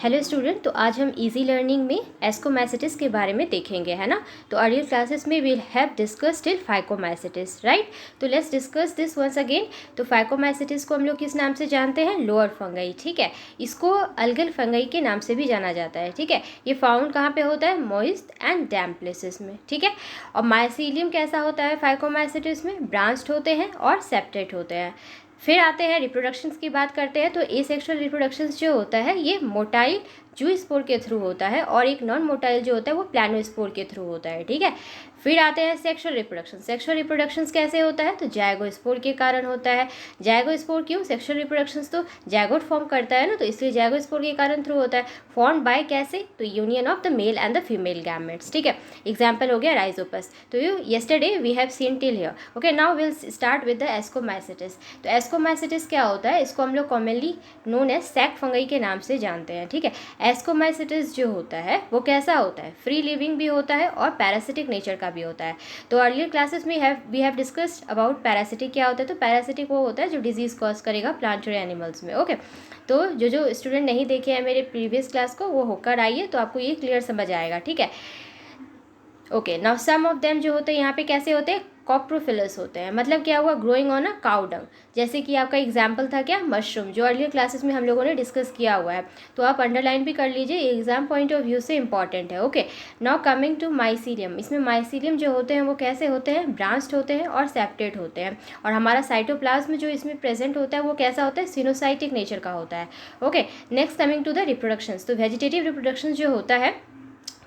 Hello student, तो आज हम इजी लर्निंग में एस्कोमाइसिटिस के बारे में देखेंगे, है ना। तो अर्लियर क्लासेस में we have discussed till phycomycetes, right. तो let's discuss this once again. तो फाइकोमाइसिटिस को हम लोग किस नाम से जानते हैं? लोअर फंगई, ठीक है। इसको अलगल फंगई के नाम से भी जाना जाता है, ठीक है। ये फाउंड कहाँ पे होता है? मॉइस्ट एंड डैम्प प्लेसेस में, ठीक है। और माइसीलियम कैसा होता है फाइकोमाइसिटिस में? ब्रांच्ड होते हैं और सेप्टेट होते हैं। फिर आते हैं रिप्रोडक्शंस की बात करते हैं। तो एसेक्सुअल रिप्रोडक्शंस जो होता है ये मोटाइल जूस्पोर के थ्रू होता है और एक नॉन मोटाइल जो होता है वो प्लानोस्पोर के थ्रू होता है, ठीक है। फिर आते हैं सेक्सुअल रिप्रोडक्शन। सेक्सुअल रिप्रोडक्शंस कैसे होता है? तो जाइगोस्पोर के कारण होता है। जाइगोस्पोर क्यों? सेक्सुअल रिप्रोडक्शंस तो जाइगोट फॉर्म करता है ना, तो इसलिए जाइगोस्पोर के कारण थ्रू होता है। फॉर्म बाय कैसे? तो union of the male and the female gametes, ठीक है। एग्जाम्पल हो गया राइजोपस। तो yesterday we have seen till here. Okay, now will start with the ascomycetes. तो एस्कोमाइसिटिस क्या होता है? इसको हम लोग commonly known as sac fungi के नाम से जानते हैं, ठीक है। एस्कोमाइसिटिस जो होता है वो कैसा होता है? फ्री लिविंग भी होता है और पैरासिटिक नेचर का भी होता है। तो अर्लियर क्लासेस में we have discussed about parasitic क्या होता है। तो पैरासिटिक वो होता है जो डिजीज कॉज करेगा प्लांट और एनिमल्स में, ओके। तो जो स्टूडेंट नहीं देखे हैं मेरे प्रीवियस क्लास को वो होकर आइए, तो आपको ये क्लियर समझ आएगा, ठीक है। Okay, now some of them जो होते हैं यहाँ पे कैसे होते हैं? कॉप्रोफिलस होते हैं। मतलब क्या हुआ? Growing on a cow dung. जैसे कि आपका एग्जाम्पल था क्या? मशरूम, जो अर्लियर क्लासेस में हम लोगों ने डिस्कस किया हुआ है। तो आप अंडरलाइन भी कर लीजिए, एग्जाम पॉइंट ऑफ व्यू से इंपॉर्टेंट है, okay. Now coming to mycelium. इसमें माइसीलियम जो होते हैं वो कैसे होते हैं? ब्रांच्ड होते हैं और सेप्टेट होते हैं। और हमारा साइटोप्लाज्म जो इसमें प्रेजेंट होता है वो कैसा होता है? सिनोसाइटिक नेचर का होता है, okay. Next coming to the reproductions. तो वेजिटेटिव रिप्रोडक्शन जो होता है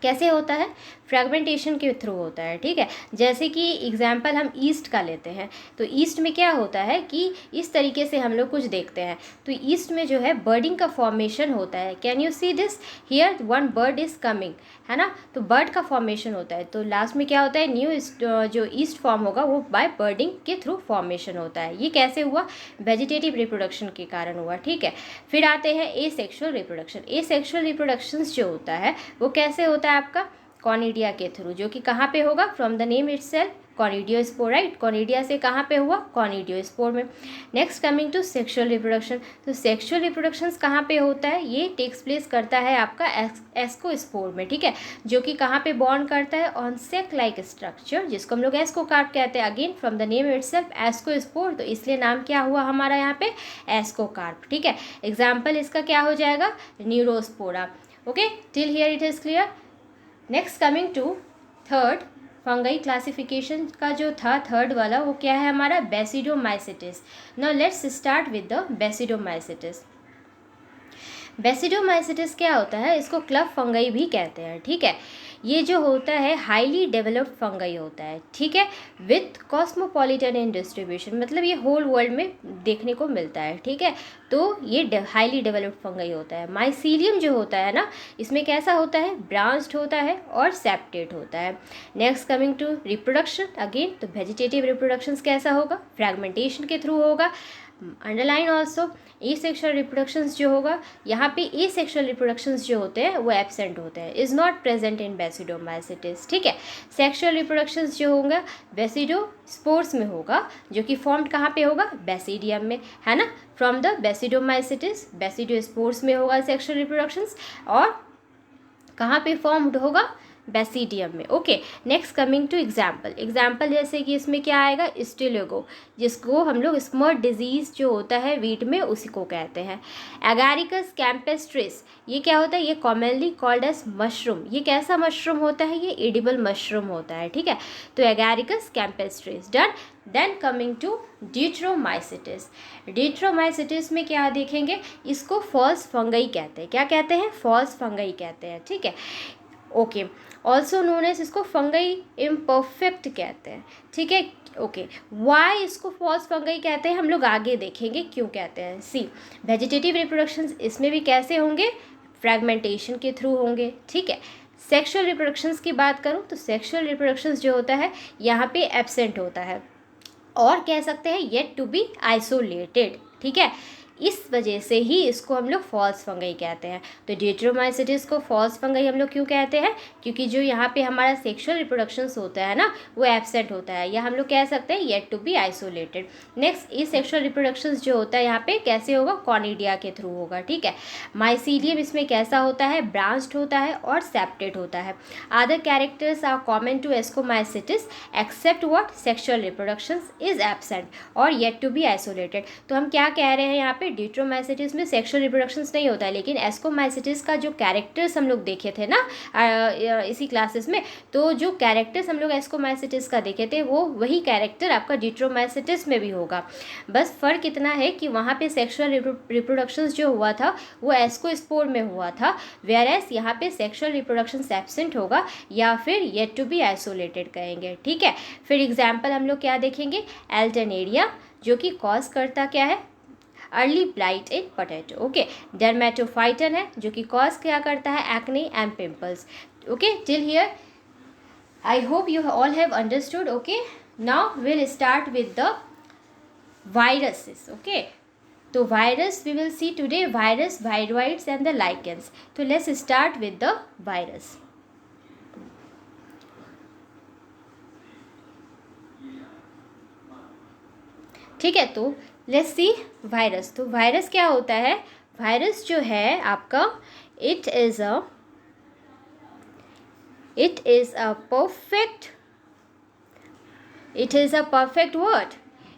कैसे होता है? फ्रेगमेंटेशन के थ्रू होता है, ठीक है। जैसे कि एग्जाम्पल हम ईस्ट का लेते हैं। तो ईस्ट में क्या होता है कि इस तरीके से हम लोग कुछ देखते हैं। तो ईस्ट में जो है बर्डिंग का फॉर्मेशन होता है। Can you see this? Here one bird is coming, है ना। तो बर्ड का फॉर्मेशन होता है। तो लास्ट में क्या होता है? न्यू जो ईस्ट फॉर्म होगा वो बाय बर्डिंग के थ्रू फॉर्मेशन होता है। ये कैसे हुआ? वेजिटेटिव रिप्रोडक्शन के कारण हुआ, ठीक है। फिर आते हैं एसेक्सुअल रिप्रोडक्शन। एसेक्सुअल रिप्रोडक्शंस जो होता है वो कैसे होता है आपका? कॉनिडिया के थ्रू, जो कि कहाँ पे होगा? From the name itself conidiospore, right. Conidia से कहाँ पे हुआ? कॉनिडियोस्पोर में। Next coming to sexual reproduction. तो सेक्सुअल रिप्रोडक्शंस कहाँ पे होता है? ये टेक्स प्लेस करता है आपका एस्कोस्पोर में, ठीक है। जो कि कहाँ पे बॉन्ड करता है? ऑन सेक लाइक स्ट्रक्चर, जिसको हम लोग एस्कोकार्प कहते हैं। Again from the name itself ascospore, तो इसलिए नाम क्या हुआ हमारा यहाँ पे? एस्कोकार्प, ठीक है। एग्जाम्पल इसका क्या हो जाएगा? Neurospora, okay. Till here it is clear. Next coming to third fungi classification का जो था थर्ड वाला, वो क्या है हमारा? Basidiomycetes. Now let's start with the basidiomycetes. Basidiomycetes क्या होता है? इसको क्लब फंगई भी कहते हैं, ठीक है। ये जो होता है हाईली डेवलप्ड फंगई होता है, ठीक है, विथ कॉस्मोपॉलिटन इन डिस्ट्रीब्यूशन। मतलब ये होल वर्ल्ड में देखने को मिलता है, ठीक है। तो ये हाईली डेवलप्ड फंगई होता है। माइसीलियम जो होता है ना, इसमें कैसा होता है? ब्रांच्ड होता है और सेप्टेट होता है। Next coming to reproduction again. तो वेजिटेटिव रिप्रोडक्शन कैसा होगा? फ्रैगमेंटेशन के थ्रू होगा। अंडरलाइन ऑल्सो एसेक्सुअल रिप्रोडक्शंस जो होगा, यहाँ पे एसेक्सुअल रिप्रोडक्शंस जो होते हैं वो एब्सेंट होते हैं, इज नॉट प्रेजेंट इन बेसिडोमाइसिटिस, ठीक है। सेक्सुअल रिप्रोडक्शंस जो होगा बेसिडोस्पोर्स में होगा, जो कि फॉर्म्ड कहाँ पे होगा? बेसिडियम में, है ना। फ्रॉम द बेसिडोमाइसिटिस बेसिडोस्पोर्स में होगा सेक्सुअल रिप्रोडक्शंस, और कहाँ पे फॉर्म्ड होगा? बेसिडियम में, okay. Next coming to example जैसे कि इसमें क्या आएगा? स्टिलोगो, जिसको हम लोग स्मर्ट डिजीज जो होता है वीट में उसी को कहते हैं। एगारिकस कैम्पेस्ट्रिस, ये क्या होता है? ये कॉमनली कॉल्ड एज मशरूम। ये कैसा मशरूम होता है? ये एडिबल मशरूम होता है, ठीक है। तो Agaricus campestris done. Then coming to deuteromycetes. Deuteromycetes में क्या देखेंगे? इसको फॉल्स फंगई कहते हैं। क्या कहते हैं? फॉल्स फंगई कहते हैं, ठीक है, ओके। ऑल्सो नोन एज इसको फंगई इम्परफेक्ट कहते हैं, ठीक है, ओके। वाई इसको फॉल्स फंगई कहते हैं हम लोग आगे देखेंगे क्यों कहते हैं। सी, वेजिटेटिव रिप्रोडक्शन इसमें भी कैसे होंगे? फ्रैगमेंटेशन के थ्रू होंगे, ठीक है। सेक्सुअल रिप्रोडक्शंस की बात करूँ तो सेक्सुअल रिप्रोडक्शंस जो होता है यहाँ पे एब्सेंट होता है, और कह सकते हैं येट टू बी आइसोलेटेड, ठीक है। इस वजह से ही इसको हम लोग फॉल्स फंगई कहते हैं। तो ड्यूटेरोमाइसिटिस को फॉल्स फंगई हम लोग क्यों कहते हैं? क्योंकि जो यहाँ पे हमारा सेक्सुअल रिप्रोडक्शंस होता है ना, वो एब्सेंट होता है, या हम लोग कह सकते हैं yet to be isolated. Next, ये सेक्सुअल रिप्रोडक्शंस जो होता है यहाँ पे कैसे होगा? कॉनिडिया के थ्रू होगा, ठीक है। माइसीडियम इसमें कैसा होता है? ब्रांच्ड होता है और सेप्टेड होता है। Other characters are common to ascomycetes except what? Sexual reproductions is absent और येट टू बी आइसोलेटेड। तो हम क्या कह रहे हैं यहाँ पे? ड्यूटेरोमाइसिटिस में सेक्सुअल रिप्रोडक्शंस नहीं होता है, लेकिन एस्कोमाइसिटिस का जो कैरेक्टर्स हम लोग देखे थे ना इसी क्लासेस में, तो जो कैरेक्टर्स हम लोग एस्कोमाइसिटिस का देखे थे वो वही कैरेक्टर आपका ड्यूटेरोमाइसिटिस में भी होगा। बस फ़र्क इतना है कि वहाँ पे सेक्सुअल रिप्रोडक्शंस जो हुआ था वो एस्कोस्पोर में हुआ था, वेयरएस यहाँ पे सेक्सुअल रिप्रोडक्शंस एब्सेंट होगा या फिर येट टू बी आइसोलेटेड कहेंगे, ठीक है। फिर एग्जाम्पल हम लोग क्या देखेंगे? एल्टरनेरिया, जो कि कॉज करता क्या है? Early blight in potato, okay. Dermatophyton है जो कि कॉज क्या करता है? Acne and pimples, okay. Till here I hope you all have understood, okay. Now will start with the viruses, okay. तो virus we will see today, virus, viroids and the lichens. तो let's start with the virus. ठीक है, तो let's see virus. तो virus क्या होता है? Virus जो है आपका it is a perfect word,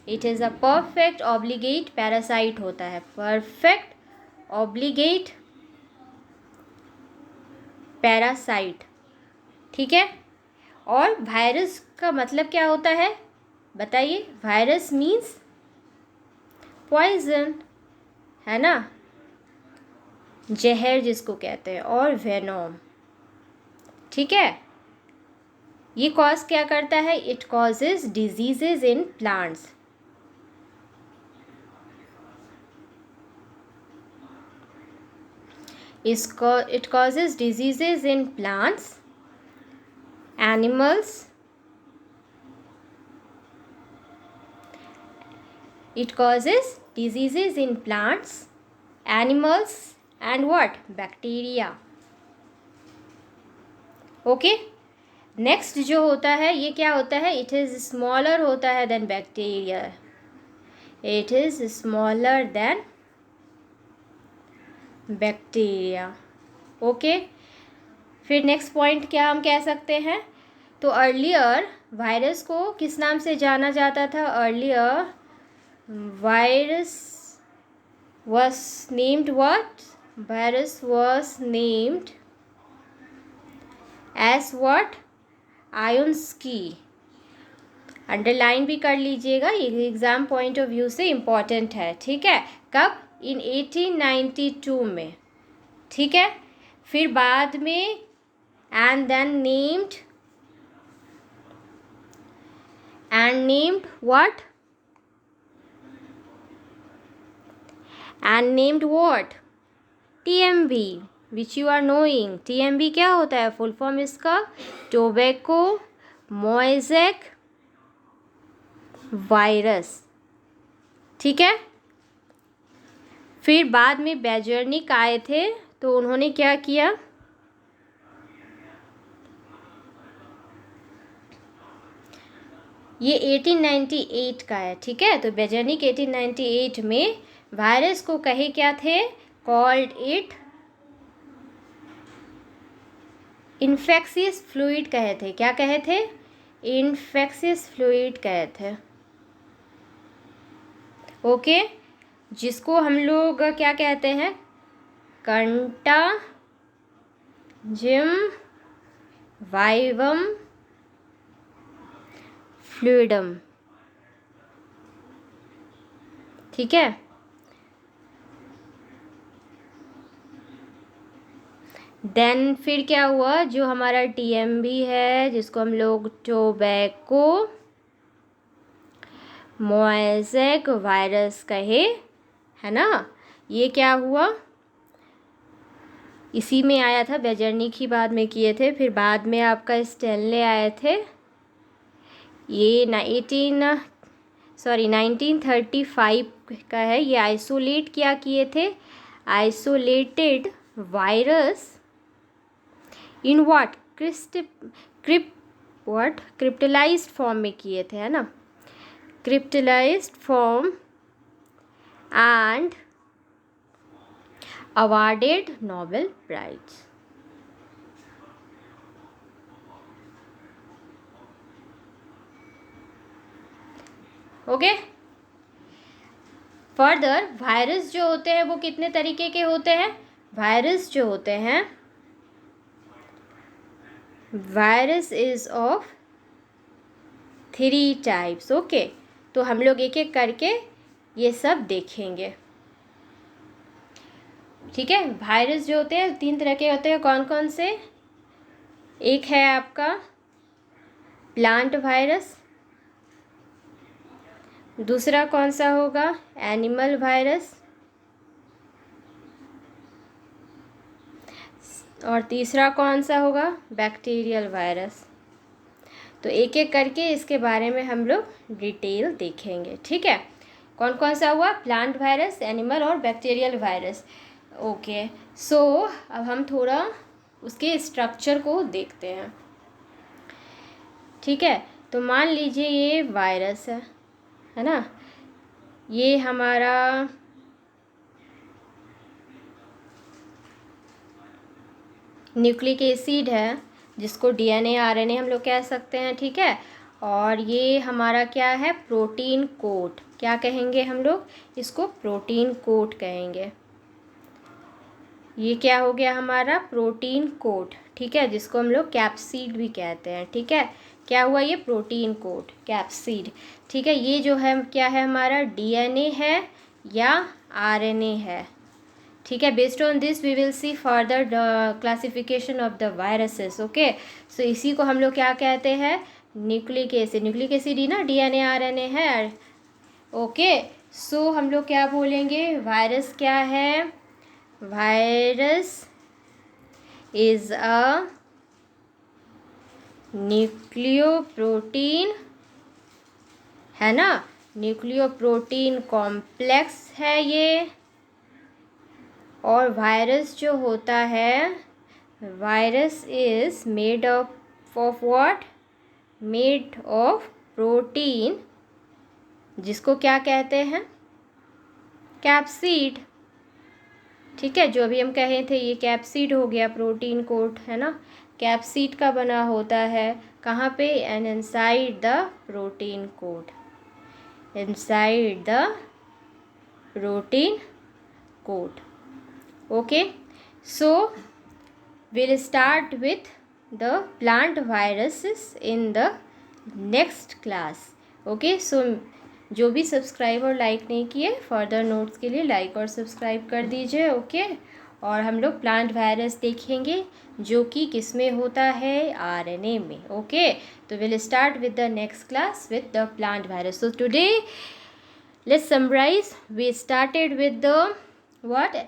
it is a perfect obligate parasite होता है, परफेक्ट ऑब्लिगेट पैरासाइट, ठीक है। और वायरस का मतलब क्या होता है बताइए? वायरस मीन्स पॉइजन, है ना, जहर जिसको कहते हैं, और वेनोम, ठीक है। ये कॉज क्या करता है? It causes diseases in plants, it causes diseases in plants, animals, it causes diseases in plants, animals and what? Bacteria, okay। Next जो होता है ये क्या होता है? इट इज़ स्मॉलर होता है than bacteria, it is smaller than bacteria, okay. फिर नेक्स्ट पॉइंट क्या हम कह सकते हैं? तो अर्लियर वायरस को किस नाम से जाना जाता था? Earlier virus was named what? Virus was named as what? Ivanovsky, underline भी कर लीजिएगा, ये एग्ज़ाम पॉइंट ऑफ व्यू से इम्पॉर्टेंट है, ठीक है। कब? इन 1892 में, ठीक है। फिर बाद में and then named what? And named what? TMV, which you are knowing. TMV क्या होता है? फुल फॉर्म इसका टोबैको मोज़ेक वायरस, ठीक है। फिर बाद में बेजर्निक आए थे, तो उन्होंने क्या किया? ये 1898 का है, ठीक है। तो बेजर्निक 1898 में वायरस को कहे क्या थे? कॉल्ड इट इन्फेक्शियस फ्लूइड कहे थे। क्या कहे थे? इन्फेक्शियस फ्लूइड कहे थे, ओके। जिसको हम लोग क्या कहते हैं? कंटाजिम वाइवम फ्लूइडम, ठीक है। देन फिर क्या हुआ? जो हमारा TMV है, जिसको हम लोग टोबैको मोज़ेक वायरस कहे, है ना, ये क्या हुआ? इसी में आया था, बेजर्निक ही बाद में किए थे। फिर बाद में आपका स्टेनले आए थे, ये 1935 का है, ये आइसोलेट क्या किए थे, isolated virus in what crystallized form में किए थे, है ना, crystallized form and awarded Nobel prize. Okay. Further virus जो होते हैं वो कितने तरीके के होते हैं, वायरस जो होते हैं, virus is of 3 types. Okay, तो हम लोग एक एक करके ये सब देखेंगे, ठीक है। वायरस जो होते हैं 3 तरह के होते हैं, कौन कौन से, एक है आपका प्लांट वायरस, दूसरा कौन सा होगा, एनिमल वायरस, और तीसरा कौन सा होगा, बैक्टीरियल वायरस। तो एक एक करके इसके बारे में हम लोग डिटेल देखेंगे, ठीक है। कौन कौन सा हुआ, प्लांट वायरस, एनिमल और बैक्टीरियल वायरस। ओके, सो अब हम थोड़ा उसके स्ट्रक्चर को देखते हैं, ठीक है। तो मान लीजिए ये वायरस है ना, ये हमारा न्यूक्लिक एसिड है जिसको डीएनए आरएनए हम लोग कह सकते हैं, ठीक है। और ये हमारा क्या है, प्रोटीन कोट, क्या कहेंगे हम लोग इसको, प्रोटीन कोट कहेंगे। ये क्या हो गया हमारा प्रोटीन कोट, ठीक है, जिसको हम लोग कैप्सिड भी कहते हैं, ठीक है। क्या हुआ ये प्रोटीन कोट, कैप्सिड, ठीक है। ये जो है क्या है हमारा, डीएनए है या आरएनए है, ठीक है। Based on this we will see further classification of the viruses. Okay, so इसी को हम लोग क्या कहते हैं, न्यूक्लिक एसिड, न्यूक्लिक एसिड ही ना डीएनए आरएनए है। ओके, सो हम लोग क्या बोलेंगे, वायरस क्या है, वायरस इज अ न्यूक्लियोप्रोटीन, है ना, न्यूक्लियोप्रोटीन कॉम्प्लेक्स है ये। और वायरस जो होता है, virus is made of what, made of protein, जिसको क्या कहते हैं, कैप्सिड, ठीक है। जो अभी हम कहे थे ये कैप्सिड हो गया, प्रोटीन कोट है ना, कैप्सिड का बना होता है, कहाँ पे, and inside the protein coat, inside the protein coat. Okay, so we'll start with the plant viruses in the next class. Okay, so जो भी सब्सक्राइब और लाइक नहीं किए, फर्दर नोट्स के लिए लाइक और सब्सक्राइब कर दीजिए। ओके, और हम लोग प्लांट वायरस देखेंगे जो कि किस में होता है, आरएनए में। ओके, तो will start with the next class with the plant virus. So today let's summarise, we started with the what,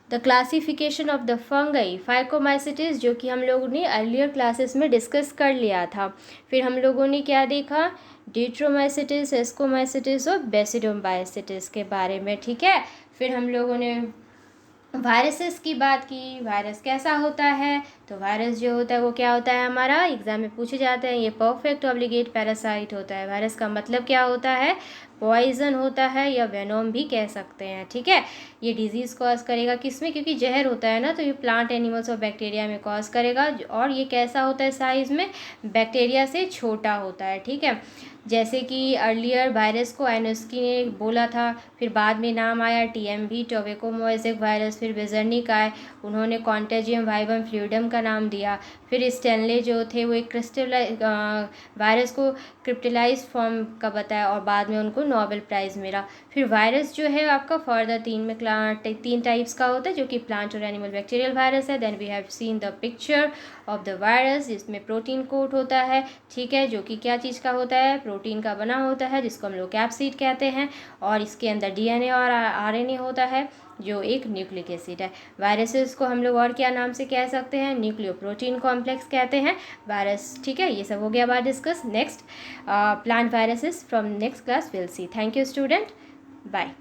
the classification of the fungi, phycomycetes, जो कि हम लोगों ने अर्लियर क्लासेस में डिस्कस कर लिया था। फिर हम लोगों ने क्या देखा, डिट्रोमाइसिटिस, एस्कोमाइसिटिस और बेसिडोमाइसिटिस के बारे में, ठीक है। फिर हम लोगों ने वायरसेस की बात की, वायरस कैसा होता है, तो वायरस जो होता है वो क्या होता है हमारा, एग्जाम में पूछे जाते हैं, ये परफेक्ट ऑब्लिगेट पैरासाइट होता है। वायरस का मतलब क्या होता है, पॉइजन होता है या वेनोम भी कह सकते हैं, ठीक है। ये डिजीज़ कॉज करेगा किस में, क्योंकि जहर होता है ना, तो ये प्लांट, एनिमल्स और बैक्टीरिया में कॉज करेगा। और ये कैसा होता है साइज़ में, बैक्टीरिया से छोटा होता है, ठीक है। जैसे कि अर्लियर वायरस को आइनस्की ने बोला था, फिर बाद में नाम आया टीएमवी, टोबैकोमोज़िक वायरस, फिर विजर्निक आए, उन्होंने कॉन्टेजियम वाइवम फ्लूइडम का नाम दिया। फिर स्टेनले जो थे वो एक क्रिस्टलाइज वायरस को क्रिप्टलाइज फॉर्म का बताया और बाद में उनको नोबेल प्राइज़ मिला। फिर वायरस जो है आपका फर्दर 3 टाइप्स का होता है, जो कि प्लांट और एनिमल बैक्टीरियल वायरस है। Then we have seen the picture of the virus, जिसमें प्रोटीन कोट होता है, ठीक है, जो कि क्या चीज़ का होता है, प्रोटीन का बना होता है, जिसको हम लोग कैप्सिड कहते हैं। और इसके अंदर डीएनए और आरएनए होता है, जो एक न्यूक्लिक एसिड है। वायरसेस को हम लोग और क्या नाम से कह सकते हैं, न्यूक्लियोप्रोटीन कॉम्प्लेक्स कहते हैं वायरस, ठीक है। ये सब हो गया बात discuss. Next plant viruses from next class will see. Thank you student. Bye.